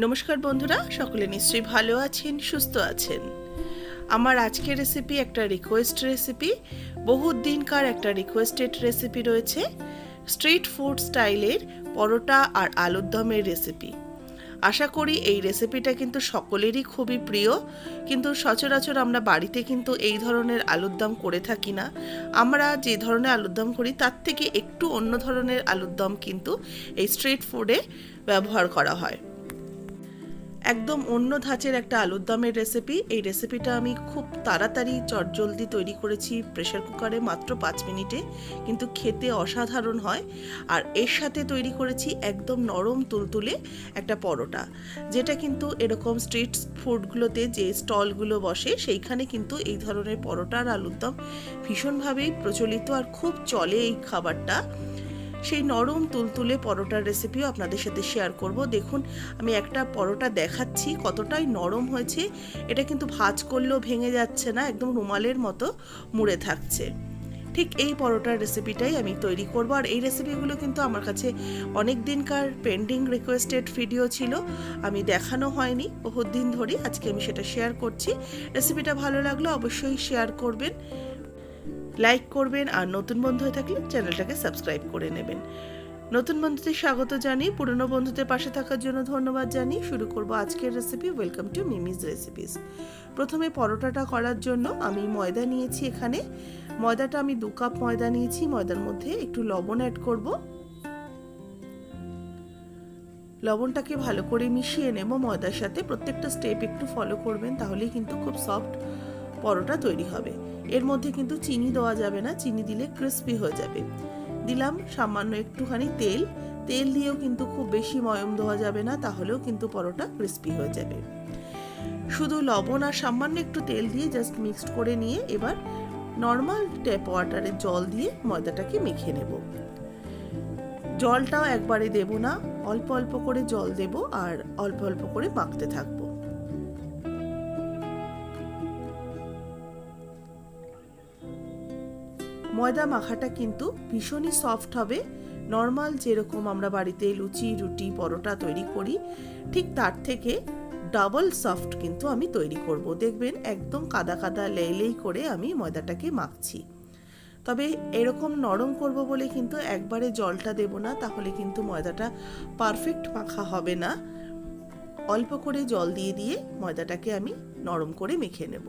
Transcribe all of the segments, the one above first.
নমস্কার বন্ধুরা, সকলে নিশ্চয়ই ভালো আছেন, সুস্থ আছেন। আমার আজকের রেসিপি একটা রিকোয়েস্ট রেসিপি, বহুত দিনকার একটা রিকোয়েস্টেড রেসিপি রয়েছে। স্ট্রিট ফুড স্টাইলের পরোটা আর আলুর দমের রেসিপি। আশা করি এই রেসিপিটা কিন্তু সকলেরই খুবই প্রিয়, কিন্তু সচরাচর আমরা বাড়িতে কিন্তু এই ধরনের আলুর দম করে থাকি না। আমরা যে ধরনের আলুর দম করি তার থেকে একটু অন্য ধরনের আলুর দম কিন্তু এই স্ট্রিট ফুডে ব্যবহার করা হয়। একদম অন্য ধাঁচের একটা আলুর দমের রেসিপি। এই রেসিপিটা আমি খুব তাড়াতাড়ি চটজলদি তৈরি করেছি প্রেসার কুকারে, মাত্র 5 মিনিটে, কিন্তু খেতে অসাধারণ হয়। আর এর সাথে তৈরি করেছি একদম নরম তুলতুলে একটা পরোটা, যেটা কিন্তু এরকম স্ট্রিট ফুডগুলোতে যে স্টলগুলো বসে সেইখানে কিন্তু এই ধরনের পরোটা আর আলুর দম ভীষণভাবেই প্রচলিত আর খুব চলে এই খাবারটা। সেই নরম তুলতুলে পরোটার রেসিপিও আপনাদের সাথে শেয়ার করব। দেখুন, আমি একটা পরোটা দেখাচ্ছি কতটাই নরম হয়েছে। এটা কিন্তু ভাঁজ করলেও ভেঙে যাচ্ছে না, একদম রুমালের মতো মুড়ে থাকছে। ঠিক এই পরোটার রেসিপিটাই আমি তৈরি করব। আর এই রেসিপিগুলো কিন্তু আমার কাছে অনেক দিনকার পেন্ডিং রিকোয়েস্টেড ভিডিও ছিল, আমি দেখানো হয়নি বহুত দিন ধরে। আজকে আমি সেটা শেয়ার করছি। রেসিপিটা ভালো লাগলে অবশ্যই শেয়ার করবেন, লাইক করবেন, আর নতুন বন্ধু হয়ে থাকলে চ্যানেলটাকে সাবস্ক্রাইব করে নেবেন। নতুন বন্ধুদের স্বাগত জানিয়ে পুরনো বন্ধুদের পাশে থাকার জন্য ধন্যবাদ জানিয়ে শুরু করব আজকের রেসিপি। Welcome to মিমিজ recipes. প্রথমে পরোটাটা করার জন্য আমি ময়দা নিয়েছি। এখানে ময়দাটা আমি 2 কাপ ময়দা নিয়েছি। ময়দার মধ্যে একটু লবণ অ্যাড করব। লবণটাকে ভালো করে মিশিয়ে নেব ময়দার সাথে। প্রত্যেকটা স্টেপ একটু ফলো করবেন, তাহলেই কিন্তু খুব সফট পরোটা তৈরি হবে। এর মধ্যে কিন্তু চিনি দেওয়া যাবে না, চিনি দিলে ক্রিস্পি হয়ে যাবে। দিলাম সামান্য একটুখানি তেল। তেল দিয়েও কিন্তু খুব বেশি ময়ম দেওয়া যাবে না, তাহলেও কিন্তু পরোটা ক্রিস্পি হয়ে যাবে। শুধু লবণ আর সামান্য একটু তেল দিয়ে জাস্ট মিক্সড করে নিয়ে এবার নর্মাল ট্যাপ ওয়াটারে জল দিয়ে ময়দাটাকে মেখে নেব। জলটাও একবারে দেব না, অল্প অল্প করে জল দেব আর অল্প অল্প করে মাখতে থাকবো। ময়দা মাখাটা কিন্তু ভীষণই সফট হবে। নর্মাল যেরকম আমরা বাড়িতে লুচি, রুটি, পরোটা তৈরি করি ঠিক তার থেকে ডাবল সফট কিন্তু আমি তৈরি করব। দেখবেন একদম কাদা কাদা লেই করে আমি ময়দাটাকে মাখছি। তবে এরকম নরম করব বলে কিন্তু একবারে জলটা দেব না, তাহলে কিন্তু ময়দাটা পারফেক্ট মাখা হবে না। অল্প করে জল দিয়ে দিয়ে ময়দাটাকে আমি নরম করে মেখে নেব।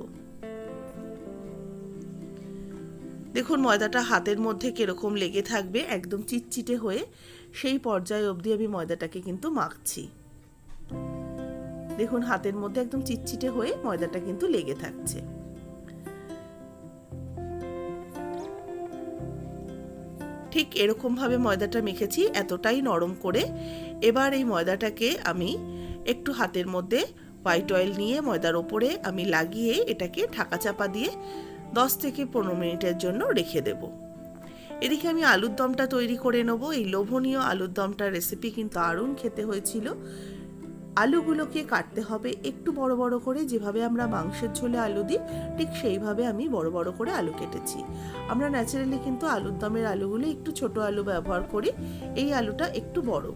দেখুন ময়দাটা হাতের মধ্যে কিরকম লেগে থাকবে, একদম চিটচিটে হয়ে, সেই পর্যায়ে অবধি আমি ময়দাটাকে কিন্তু মাখছি। দেখুন হাতের মধ্যে একদম চিটচিটে হয়ে ময়দাটা কিন্তু লেগে থাকছে। ঠিক এরকম ভাবে ময়দাটা মেখেছি, এতটাই নরম করে। এবার এই ময়দাটাকে আমি একটু হাতের মধ্যে হোয়াইট অয়েল নিয়ে ময়দার ওপরে আমি লাগিয়ে এটাকে ঢাকা চাপা দিয়ে 10 থেকে 15 মিনিটের জন্য রেখে দেব। এদিকে আমি আলুর দমটা তৈরি করে নেব। এই লোভনীয় আলুর দমটার রেসিপি কিন্তু দারুণ খেতে হয়েছিল। আলুগুলোকে কাটতে হবে একটু বড় বড় করে, যেভাবে আমরা মাংসের ঝোলে আলু দিই ঠিক সেইভাবে আমি বড় বড় করে আলু কেটেছি। আমরা ন্যাচারালি কিন্তু আলুর দমের আলুগুলো একটু ছোট আলু ব্যবহার করি, এই আলুটা একটু বড়।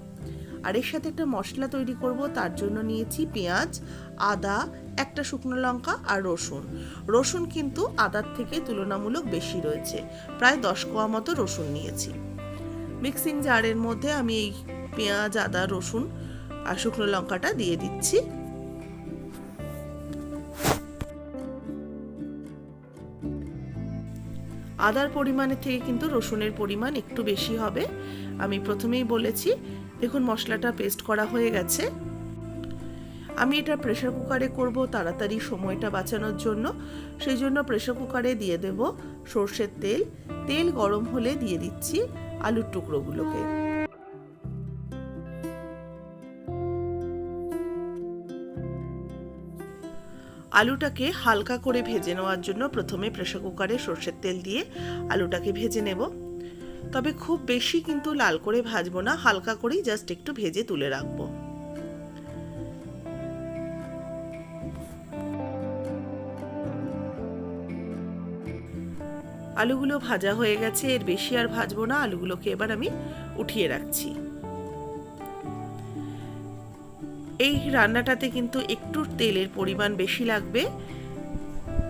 আর এর সাথে একটা মশলা তৈরি করব, তার জন্য নিয়েছি পেঁয়াজ, আদা, একটা শুকনো লঙ্কা আর রসুন। রসুন কিন্তু আদার থেকে তুলনামূলক বেশি রয়েছে, প্রায় 10 কোয়া মতো রসুন নিয়েছি। মিক্সিং জারের মধ্যে আমি এই পেঁয়াজ, আদা, রসুন আর শুকনো লঙ্কাটা দিয়ে দিচ্ছি। আদার পরিমাণের থেকে কিন্তু রসুনের পরিমাণ একটু বেশি হবে, আমি প্রথমেই বলেছি। দেখুন মশলাটা পেস্ট করা হয়ে গেছে। আমি এটা প্রেসার কুকারে করব তাড়াতাড়ি সময়টা বাঁচানোর জন্য। সেই জন্য প্রেসার কুকারে দিয়ে দেব সর্ষের তেল। তেল গরম হলে দিয়ে দিচ্ছি আলুর টুকরোগুলোকে। আলুটাকে হালকা করে ভেজে নেওয়ার জন্য প্রথমে প্রেসার কুকারে সর্ষের তেল দিয়ে আলুটাকে ভেজে নেব। তবে খুব বেশি কিন্তু লাল করে ভাজবো না, হালকা করেই জাস্ট একটু ভেজে তুলে রাখবো। আলুগুলো ভাজা হয়ে গেছে, এর বেশি আর ভাজবো না। আলুগুলোকে এবার আমি উঠিয়ে রাখছি। এই রান্নাটাতে কিন্তু একটু তেলের পরিমাণ বেশি লাগবে।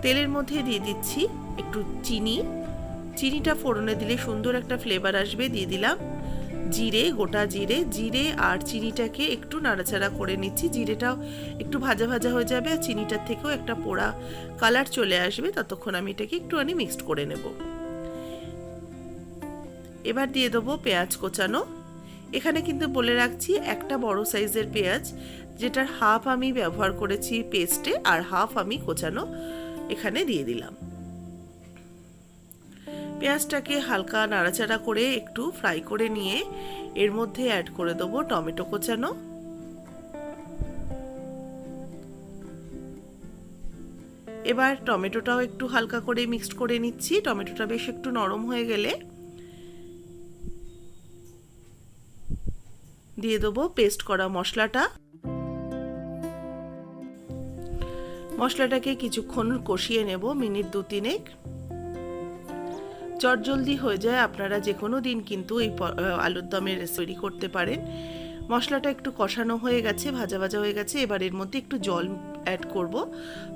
তেলের মধ্যে দিয়ে দিচ্ছি একটু চিনি। চিনিটা ফোড়নে দিলে সুন্দর একটা ফ্লেভার আসবে। দিয়ে দিলাম জিরে, গোটা জিরে। জিরে আর চিনিটাকে একটু নাড়াচাড়া করে নিচ্ছি। জিরেটাও একটু ভাজা ভাজা হয়ে যাবে আর চিনিটার থেকেও একটা পোড়া কালার চলে আসবে। ততক্ষণ আমি এটাকে একটুখানি মিক্সড করে নেব। এবার দিয়ে দেবো পেঁয়াজ কোচানো। এখানে কিন্তু বলে রাখছি একটা বড় সাইজের পেঁয়াজ, যেটার হাফ আমি ব্যবহার করেছি পেস্টে আর হাফ আমি কোচানো এখানে দিয়ে দিলাম। পেঁয়াজটাকে হালকা নাড়াচাড়া করে একটু ফ্রাই করে নিয়ে এর মধ্যে অ্যাড করে দেবো টমেটো কোচানো। এবার টমেটোটাও একটু হালকা করে মিক্সড করে নিচ্ছি। টমেটোটা বেশ একটু নরম হয়ে গেলে দিয়ে দেবো পেস্ট করা মশলাটা। মশলাটাকে কিছুক্ষণ কষিয়ে নেব, মিনিট 2-3। চটজলদি হয়ে যায়। আপনারা যে কোনো দিন কিন্তু এই আলুর দমের তৈরি করতে পারেন। মশলাটা একটু কষানো হয়ে গেছে, ভাজা ভাজা হয়ে গেছে। এবার এর মধ্যে একটু জল অ্যাড করব।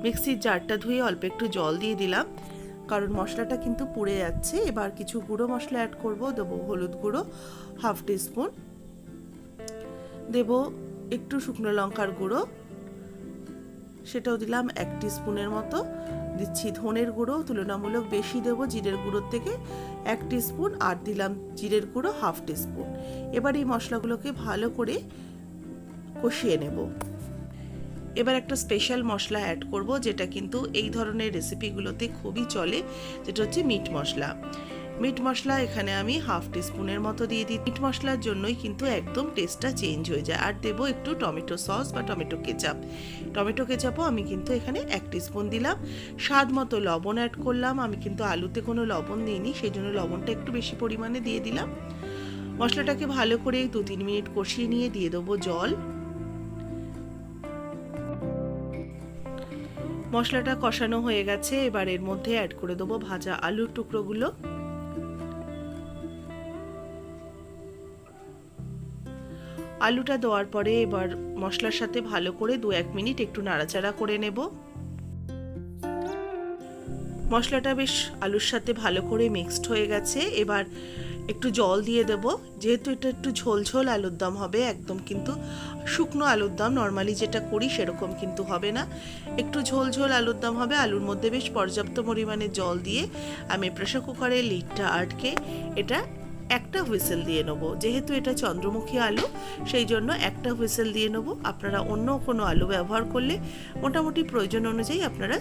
মিক্সির জারটা ধুয়ে অল্প একটু জল দিয়ে দিলাম, কারণ মশলাটা কিন্তু পুড়ে যাচ্ছে। এবার কিছু গুঁড়ো মশলা অ্যাড করব। দেবো হলুদ গুঁড়ো হাফ টিস্পুন, দেব একটু শুকনো লঙ্কার গুঁড়ো, সেটাও দিলাম 1 টিস্পুনের মতো। দিচ্ছি ধনের গুঁড়ো, তুলনামূলক বেশি দেবো জিরের গুঁড়োর থেকে, 1 টিস্পুন। আর দিলাম জিরের গুঁড়ো হাফ টিস্পুন। এবার এই মশলাগুলোকে ভালো করে কষিয়ে নেব। এবার একটা স্পেশাল মশলা অ্যাড করব, যেটা কিন্তু এই ধরনের রেসিপিগুলোতে খুবই চলে, যেটা হচ্ছে মিট মশলা। মিট মশলা এখানে আমি হাফ টিস্পুনের মতো দিয়ে দিই। মিট মশলার জন্যই কিন্তু একদম টেস্টটা চেঞ্জ হয়ে যায়। আর দেবো একটু টমেটো সস বা টমেটো কেচাপ। টমেটো কেচাপও আমি কিন্তু এখানে 1 টিস্পুন দিলাম। স্বাদ মতো লবণ অ্যাড করলাম। আমি কিন্তু আলুতে কোনো লবণ দিইনি, সেই জন্য লবণটা একটু বেশি পরিমাণে দিয়ে দিলাম। মশলাটাকে ভালো করে 2-3 মিনিট কষিয়ে নিয়ে দিয়ে দেবো জল। মশলাটা কষানো হয়ে গেছে। এবার এর মধ্যে অ্যাড করে দেবো ভাজা আলুর টুকরোগুলো। আলুটা দেওয়ার পরে এবার মশলার সাথে ভালো করে 2-1 মিনিট একটু নাড়াচাড়া করে নেব। মশলাটা বেশ আলুর সাথে ভালো করে মিক্সড হয়ে গেছে। এবার একটু জল দিয়ে দেব, যেহেতু এটা একটু ঝোলঝোল আলুর দম হবে। একদম কিন্তু শুকনো আলুর দম নর্মালি যেটা করি সেরকম কিন্তু হবে না, একটু ঝোলঝোল আলুর দম হবে। আলুর মধ্যে বেশ পর্যাপ্ত পরিমাণে জল দিয়ে আমি প্রেসার কুকারের লিডটা আটকে এটা একটা হুইসেল দিয়ে নেব। যেহেতু এটা চন্দ্রমুখী আলু, সেই জন্য একটা হুইসেল দিয়ে নেব। আপনারা অন্য কোনো আলু ব্যবহার করলে মোটামুটি প্রয়োজন অনুযায়ী আপনারা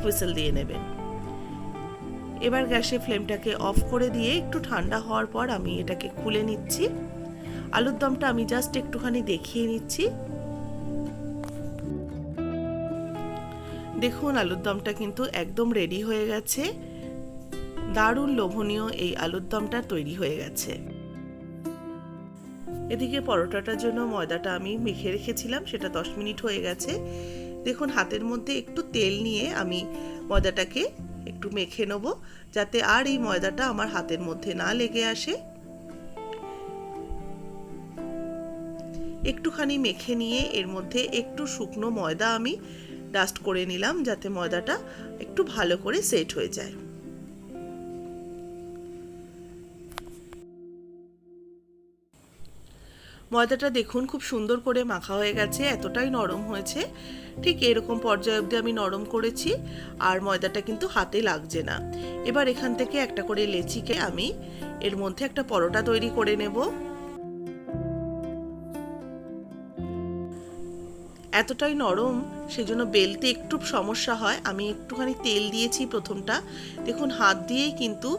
হুইসেল দিয়ে নেবেন। এবার গ্যাসের ফ্লেমটাকে অফ করে দিয়ে একটু ঠান্ডা হওয়ার পর আমি এটাকে খুলে নিচ্ছি। আলুর দমটা আমি জাস্ট একটুখানি দেখিয়ে নিচ্ছি। দেখুন আলুর দমটা কিন্তু একদম রেডি হয়ে গেছে। দারুণ লোভনীয় এই আলুর দমটা তৈরি হয়ে গেছে। এদিকে পরোটাটার জন্য ময়দাটা আমি মেখে রেখেছিলাম, সেটা 10 মিনিট হয়ে গেছে। দেখুন হাতের মধ্যে একটু তেল নিয়ে আমি ময়দাটাকে একটু মেখে নেব, যাতে আর এই ময়দাটা আমার হাতের মধ্যে না লেগে আসে। একটুখানি মেখে নিয়ে এর মধ্যে একটু শুকনো ময়দা আমি ডাস্ট করে নিলাম, যাতে ময়দাটা একটু ভালো করে সেট হয়ে যায়। ময়দাটা দেখুন খুব সুন্দর করে মাখা হয়ে গেছে, এতটাই নরম হয়েছে। ঠিক এরকম পর্যায়ে অবধি আমি নরম করেছি, আর ময়দাটা কিন্তু হাতে লাগছে না। এবার এখান থেকে একটা করে লেচিকে আমি এর মধ্যে একটা পরোটা তৈরি করে নেব। এতটাই নরম, সেজন্য বেলতে একটু সমস্যা হয়। আমি একটুখানি তেল দিয়েছি প্রথমটা। দেখুন হাত দিয়েই কিন্তু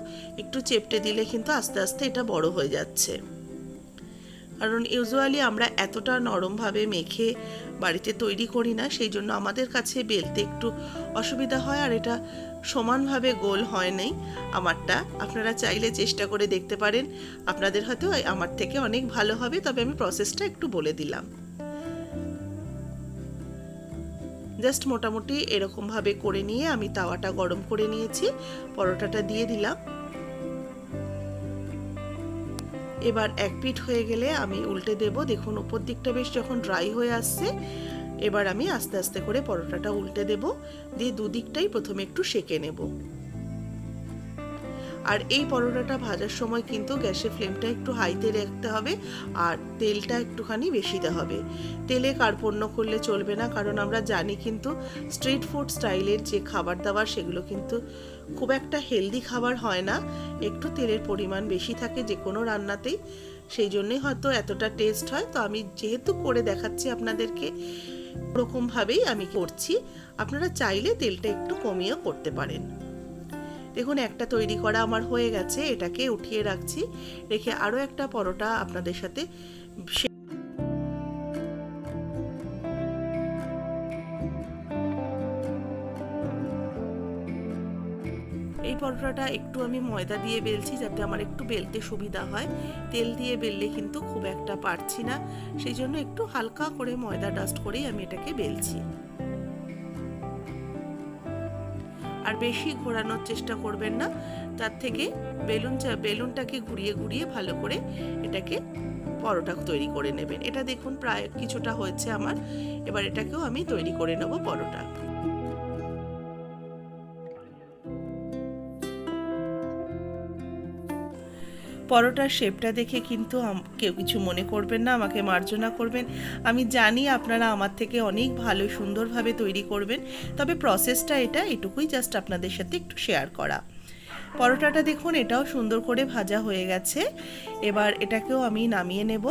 একটু চেপটে দিলে কিন্তু আস্তে আস্তে এটা বড় হয়ে যাচ্ছে। কারণ ইউজুয়ালি আমরা এতটা নরমভাবে মেখে বাড়িতে তৈরি করি না, সেই জন্য আমাদের কাছে বেলতে একটু অসুবিধা হয়, আর এটা সমানভাবে গোল হয় নাই আমারটা। আপনারা চাইলে চেষ্টা করে দেখতে পারেন, আপনাদের হয়তো আমার থেকে অনেক ভালো হবে। তবে আমি প্রসেসটা একটু বলে দিলাম। জাস্ট মোটামুটি এরকমভাবে করে নিয়ে আমি তাওয়াটা গরম করে নিয়েছি, পরোটাটা দিয়ে দিলাম। এবার এক পিঠ হয়ে গেলে আমি উল্টে দেব। দেখুন উপর দিকটা বেশ যখন ড্রাই হয়ে আসছে, এবার আমি আস্তে আস্তে করে পরোটাটা উল্টে দেব, দিয়ে দুদিকটাই প্রথমে একটু সেঁকে নেব। আর এই পরোটাটা ভাজার সময় কিন্তু গ্যাসের ফ্লেমটা একটু হাইতে রাখতে হবে, আর তেলটা একটুখানি বেশি দিতে হবে। তেলে কার্পণ্য করলে চলবে না, কারণ আমরা জানি কিন্তু স্ট্রিট ফুড স্টাইলের যে খাবার দাবার সেগুলো কিন্তু খুব একটা হেলদি খাবার হয় না, একটু তেলের পরিমাণ বেশি থাকে যে কোনো রান্নাতেই, সেই জন্যই হয়তো এতটা টেস্ট হয়। তো আমি যেহেতু করে দেখাচ্ছি আপনাদেরকে, ওরকমভাবেই আমি করছি। আপনারা চাইলে তেলটা একটু কমিয়েও করতে পারেন। দেখুন একটা তৈরি করা আমার হয়ে গেছে, এটাকে উঠিয়ে রাখছি, রেখে আরও একটা পরোটা আপনাদের সাথে। এই পরোটাটা একটু আমি ময়দা দিয়ে বেলছি, যাতে আমার একটু বেলতে সুবিধা হয়। তেল দিয়ে বেললে কিন্তু খুব একটা পারছি না, সেই জন্য একটু হালকা করে ময়দা ডাস্ট করেই আমি এটাকে বেলছি। আর বেশি ঘোরানোর চেষ্টা করবেন না, তার থেকে বেলুনটাকে ঘুরিয়ে ঘুরিয়ে ভালো করে এটাকে পরোটা তৈরি করে নেবেন। এটা দেখুন প্রায় কিছুটা হয়েছে আমার, এবার এটাকেও আমি তৈরি করে নেব পরোটা। পরোটার শেপটা দেখে কিন্তু কেউ কিছু মনে করবেন না, আমাকে মার্জনা করবেন। আমি জানি আপনারা আমার থেকে অনেক ভালো সুন্দরভাবে তৈরি করবেন, তবে প্রসেসটা এটুকুই জাস্ট আপনাদের সাথে একটু শেয়ার করা। পরোটাটা দেখুন এটাও সুন্দর করে ভাজা হয়ে গেছে, এবার এটাকেও আমি নামিয়ে নেব।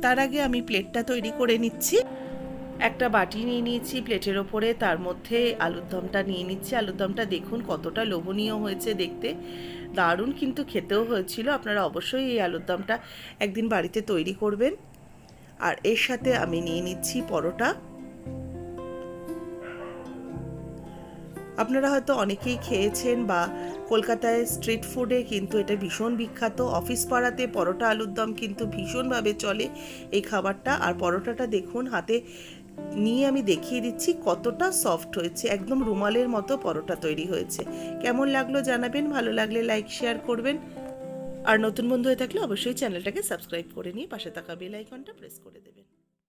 তার আগে আমি প্লেটটা তৈরি করে নিচ্ছি। একটা বাটি নিয়ে নিয়েছি প্লেটের ওপরে, তার মধ্যে আলুর দমটা নিয়ে নিচ্ছি। আলুর দমটা দেখুন কতটা লোভনীয় হয়েছে দেখতে, দারুণ কিন্তু খেতেও হয়েছিল। আপনারা অবশ্যই এই আলুর দমটা একদিন বাড়িতে তৈরি করবেন। আর এর সাথে আমি নিয়ে নিচ্ছি পরোটা। আপনারা হয়তো অনেকেই খেয়েছেন, বা কলকাতায় স্ট্রিট ফুডে কিন্তু এটা ভীষণ বিখ্যাত। অফিস পাড়াতে পরোটা আলুর দম কিন্তু ভীষণভাবে চলে এই খাবারটা। আর পরোটাটা দেখুন হাতে নিয়ে আমি দেখিয়ে দিচ্ছি কতটা সফট হয়েছে, একদম রুমালের মতো পরোটা তৈরি হয়েছে। কেমন লাগলো জানাবেন, ভালো লাগলে লাইক শেয়ার করবেন, আর নতুন বন্ধু হয়ে থাকলে অবশ্যই চ্যানেলটাকে সাবস্ক্রাইব করে নিয়ে পাশে থাকা বেল আইকনটা প্রেস করে দেবেন।